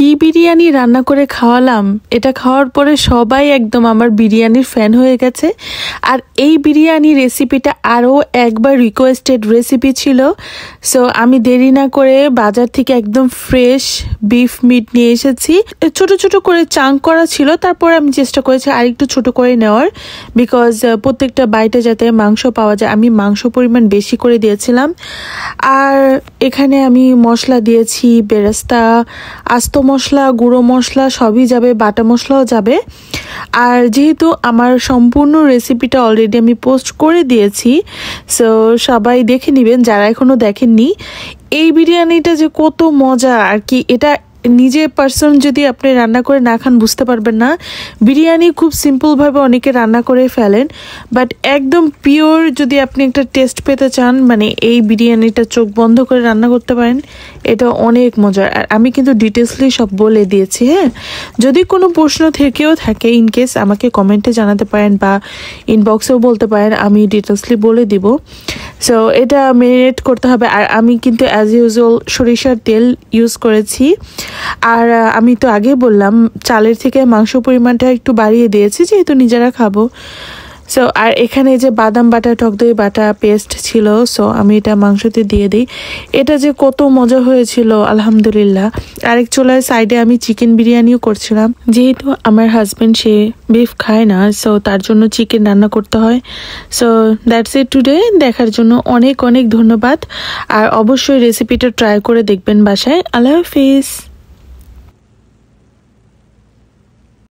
কি বিরিয়ানি রান্না করে খাওয়ালাম, এটা খাওয়ার পরে সবাই একদম আমার বিরিয়ানির ফ্যান হয়ে গেছে। আর এই বিরিয়ানি রেসিপিটা আরও একবার রিকোয়েস্টেড রেসিপি ছিল। সো আমি দেরি না করে বাজার থেকে একদম ফ্রেশ বিফ মিট নিয়ে এসেছি। ছোট ছোট করে চাঙ্ক করা ছিল, তারপর আমি চেষ্টা করেছি আরেকটু ছোট করে নেওয়ার, বিকজ প্রত্যেকটা বাইটে যাতে মাংস পাওয়া যায়। আমি মাংস পরিমাণ বেশি করে দিয়েছিলাম। আর এখানে আমি মশলা দিয়েছি, বেরেস্তা, আস্ত মশলা, গুঁড়ো মশলা সবই যাবে, বাটা মশলাও যাবে। আর যেহেতু আমার সম্পূর্ণ রেসিপিটা অলরেডি আমি পোস্ট করে দিয়েছি, সো সবাই দেখে নেবেন যারা এখনও দেখেননি। এই বিরিয়ানিটা যে কত মজা আর কি, এটা নিজে পার্সন যদি আপনি রান্না করে না খান বুঝতে পারবেন না। বিরিয়ানি খুব সিম্পলভাবে অনেকে রান্না করে ফেলেন, বাট একদম পিওর যদি আপনি একটা টেস্ট পেতে চান, মানে এই বিরিয়ানিটা চোখ বন্ধ করে রান্না করতে পারেন, এটা অনেক মজার। আর আমি কিন্তু ডিটেলসলি সব বলে দিয়েছি। হ্যাঁ, যদি কোনো প্রশ্ন থেকেও থাকে ইনকেস আমাকে কমেন্টে জানাতে পারেন বা ইনবক্সেও বলতে পারেন, আমি ডিটেলসলি বলে দিব। সো এটা ম্যারিনেট করতে হবে। আর আমি কিন্তু অ্যাজ ইউজুয়াল সরিষার তেল ইউজ করেছি। আর আমি তো আগে বললাম চালের থেকে মাংস পরিমাণটা একটু বাড়িয়ে দিয়েছি যেহেতু নিজেরা খাবো। সো আর এখানে যে বাদাম বাটা, টক দই বাটা পেস্ট ছিল, সো আমি এটা মাংসতে দিয়ে দিই। এটা যে কত মজা হয়েছিল আলহামদুলিল্লাহ। আরেক চুলার সাইডে আমি চিকেন বিরিয়ানিও করছিলাম, যেহেতু আমার হাজব্যান্ড সে বিফ খায় না, সো তার জন্য চিকেন রান্না করতে হয়। So that's it today. দেখার জন্য অনেক অনেক ধন্যবাদ। আর অবশ্যই রেসিপিটা ট্রাই করে দেখবেন বাসায়। আল্লাহ হাফিজ।